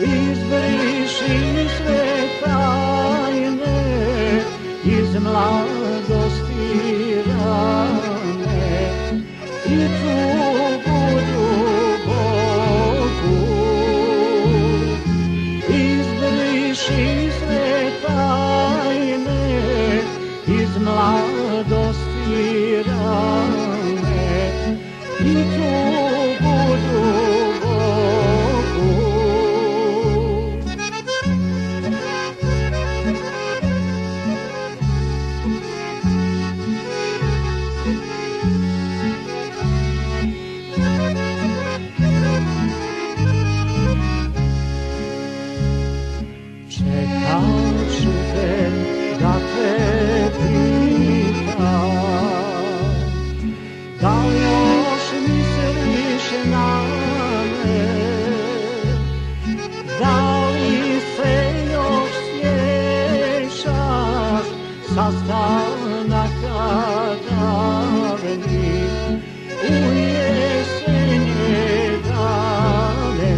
Izbriši sve tajne iz mladosti rane i tugu duboku. Izbriši sve tajne iz mladosti rane i tugu duboku. Čekat ću te da te pitam, da li još misliš na me, da li se još sjećaš sastanaka davnih u jesenje dane.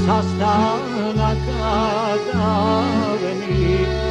Sastanaka davnih